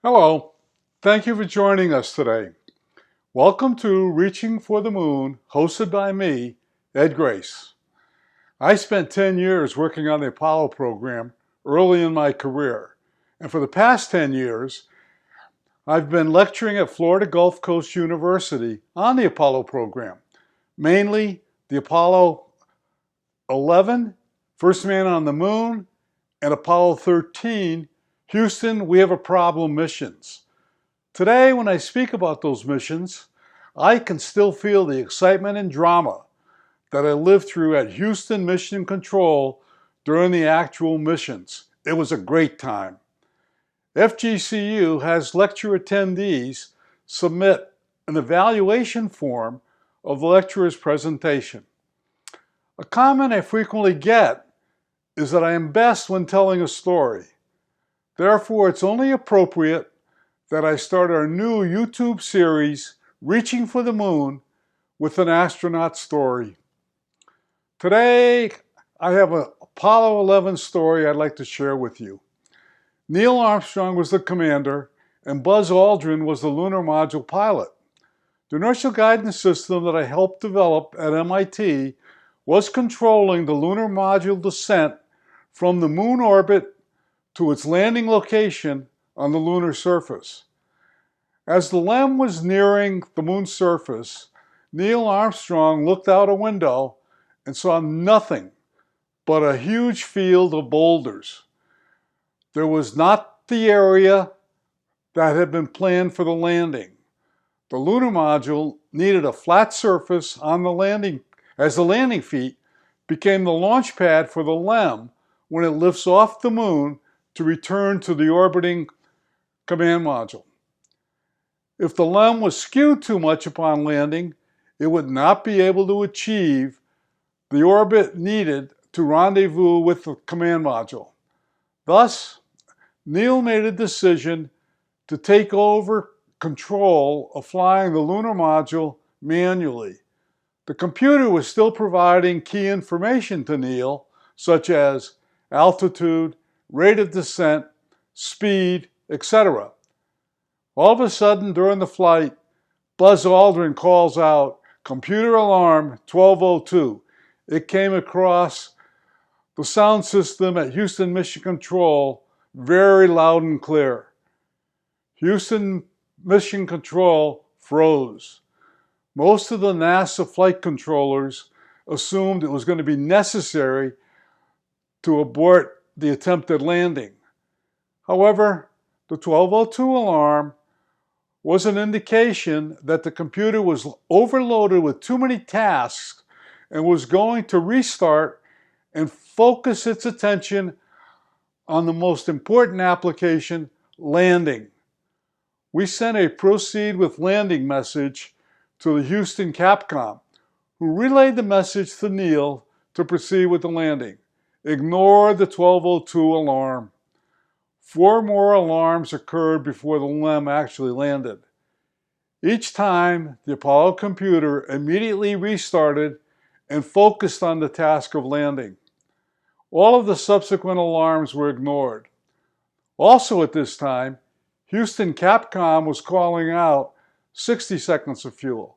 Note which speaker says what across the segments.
Speaker 1: Hello, thank you for joining us today. Welcome to Reaching for the Moon, hosted by me, Ed Grace. I spent 10 years working on the Apollo program early in my career, and for the past 10 years, I've been lecturing at Florida Gulf Coast University on the Apollo program, mainly the Apollo 11, First Man on the Moon, and Apollo 13, Houston, We Have a Problem missions. Today, when I speak about those missions, I can still feel the excitement and drama that I lived through at Houston Mission Control during the actual missions. It was a great time. FGCU has lecture attendees submit an evaluation form of the lecturer's presentation. A comment I frequently get is that I am best when telling a story. Therefore, it's only appropriate that I start our new YouTube series, Reaching for the Moon, with an astronaut story. Today, I have an Apollo 11 story I'd like to share with you. Neil Armstrong was the commander, and Buzz Aldrin was the lunar module pilot. The inertial guidance system that I helped develop at MIT was controlling the lunar module descent from the moon orbit to its landing location on the lunar surface. As the LEM was nearing the moon's surface, Neil Armstrong looked out a window and saw nothing but a huge field of boulders. There was not the area that had been planned for the landing. The lunar module needed a flat surface on the landing, as the landing feet became the launch pad for the LEM when it lifts off the moon to return to the orbiting command module. If the LEM was skewed too much upon landing, it would not be able to achieve the orbit needed to rendezvous with the command module. Thus, Neil made a decision to take over control of flying the lunar module manually. The computer was still providing key information to Neil, such as altitude, rate of descent, speed, etc. All of a sudden, during the flight, Buzz Aldrin calls out, "Computer alarm 1202. It came across the sound system at Houston Mission Control very loud and clear. Houston Mission Control froze. Most of the NASA flight controllers assumed it was going to be necessary to abort the attempted landing. However, the 1202 alarm was an indication that the computer was overloaded with too many tasks and was going to restart and focus its attention on the most important application, landing. We sent a proceed with landing message to the Houston Capcom, who relayed the message to Neil to proceed with the landing. Ignore the 1202 alarm. 4 more alarms occurred before the LEM actually landed. Each time, the Apollo computer immediately restarted and focused on the task of landing. All of the subsequent alarms were ignored. Also at this time, Houston Capcom was calling out 60 seconds of fuel,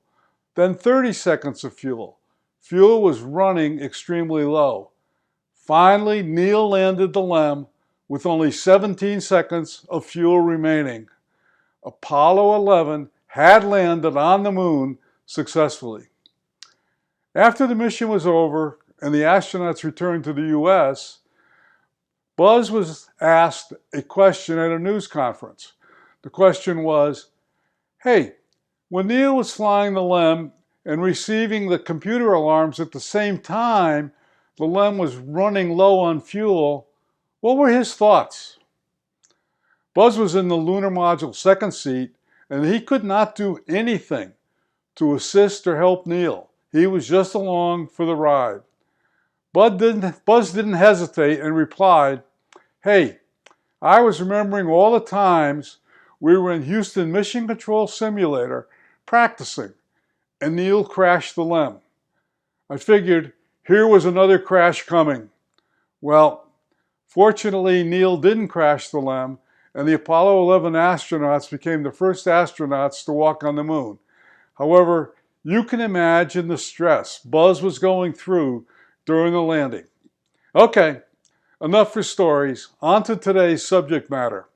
Speaker 1: then 30 seconds of fuel. Fuel was running extremely low. Finally, Neil landed the LEM with only 17 seconds of fuel remaining. Apollo 11 had landed on the moon successfully. After the mission was over and the astronauts returned to the US, Buzz was asked a question at a news conference. The question was, "Hey, when Neil was flying the LEM and receiving the computer alarms at the same time the LEM was running low on fuel, what were his thoughts?" Buzz was in the lunar module second seat, and he could not do anything to assist or help Neil. He was just along for the ride. Buzz didn't hesitate and replied, "Hey, I was remembering all the times we were in Houston Mission Control Simulator practicing, and Neil crashed the LEM. I figured here was another crash coming. Well, fortunately, Neil didn't crash the LEM, and the Apollo 11 astronauts became the first astronauts to walk on the moon. However, you can imagine the stress Buzz was going through during the landing. Okay, enough for stories. On to today's subject matter.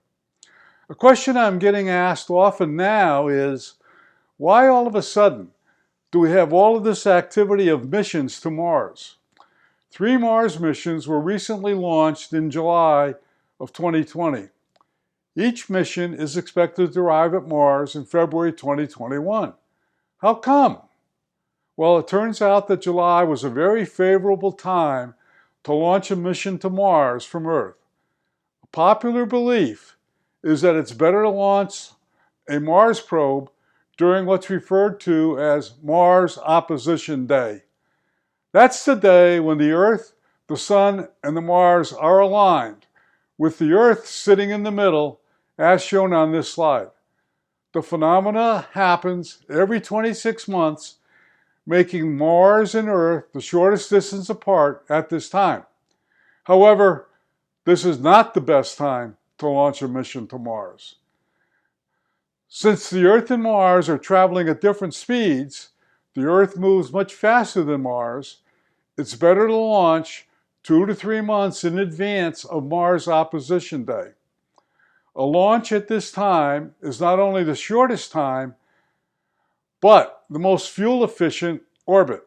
Speaker 1: A question I'm getting asked often now is, why all of a sudden do we have all of this activity of missions to Mars? 3 Mars missions were recently launched in July of 2020. Each mission is expected to arrive at Mars in February 2021. How come? Well, it turns out that July was a very favorable time to launch a mission to Mars from Earth. A popular belief is that it's better to launch a Mars probe during what's referred to as Mars Opposition Day. That's the day when the Earth, the Sun, and the Mars are aligned, with the Earth sitting in the middle, as shown on this slide. The phenomena happens every 26 months, making Mars and Earth the shortest distance apart at this time. However, this is not the best time to launch a mission to Mars. Since the Earth and Mars are traveling at different speeds, the Earth moves much faster than Mars, it's better to launch 2 to 3 months in advance of Mars Opposition Day. A launch at this time is not only the shortest time, but the most fuel-efficient orbit.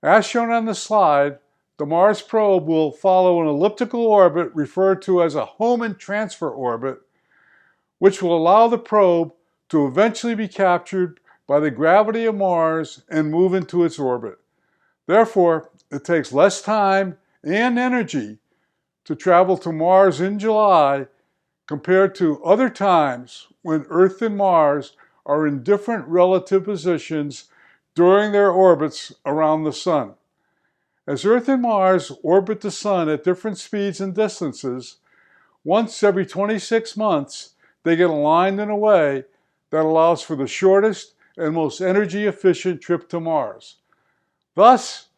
Speaker 1: As shown on the slide, the Mars probe will follow an elliptical orbit referred to as a Hohmann transfer orbit, which will allow the probe to eventually be captured by the gravity of Mars and move into its orbit. Therefore, it takes less time and energy to travel to Mars in July compared to other times when Earth and Mars are in different relative positions during their orbits around the Sun. As Earth and Mars orbit the Sun at different speeds and distances, once every 26 months, they get aligned in a way that allows for the shortest and most energy-efficient trip to Mars. Thus,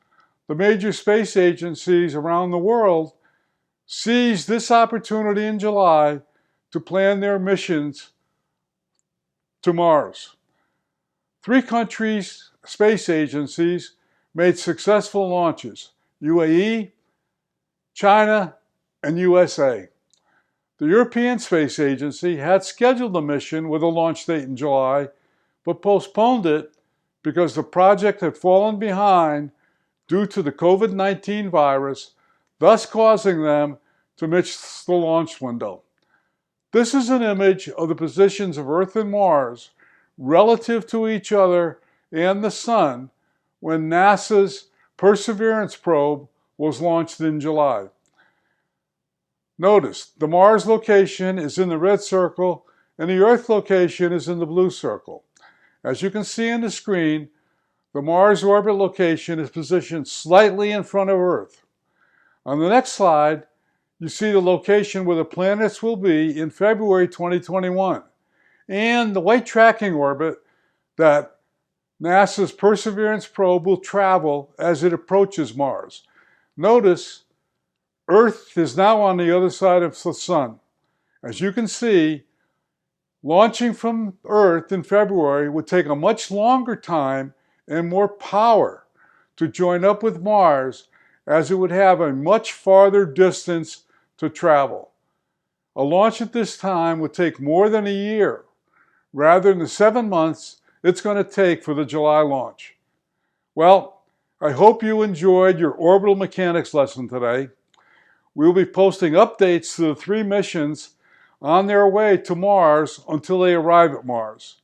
Speaker 1: the major space agencies around the world seized this opportunity in July to plan their missions to Mars. 3 countries' space agencies made successful launches: UAE, China, and USA. The European Space Agency had scheduled a mission with a launch date in July, but postponed it because the project had fallen behind due to the COVID-19 virus, thus causing them to miss the launch window. This is an image of the positions of Earth and Mars relative to each other and the Sun when NASA's Perseverance probe was launched in July. Notice, the Mars location is in the red circle and the Earth location is in the blue circle. As you can see on the screen, the Mars orbit location is positioned slightly in front of Earth. On the next slide, you see the location where the planets will be in February 2021 and the white tracking orbit that NASA's Perseverance probe will travel as it approaches Mars. Notice, Earth is now on the other side of the Sun. As you can see, launching from Earth in February would take a much longer time and more power to join up with Mars, as it would have a much farther distance to travel. A launch at this time would take more than a year, rather than the 7 months it's going to take for the July launch. Well, I hope you enjoyed your orbital mechanics lesson today. We'll be posting updates to the 3 missions on their way to Mars until they arrive at Mars.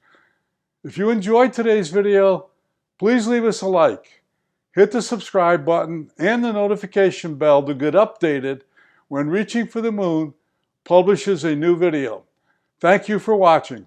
Speaker 1: If you enjoyed today's video, please leave us a like. Hit the subscribe button and the notification bell to get updated when Reaching for the Moon publishes a new video. Thank you for watching.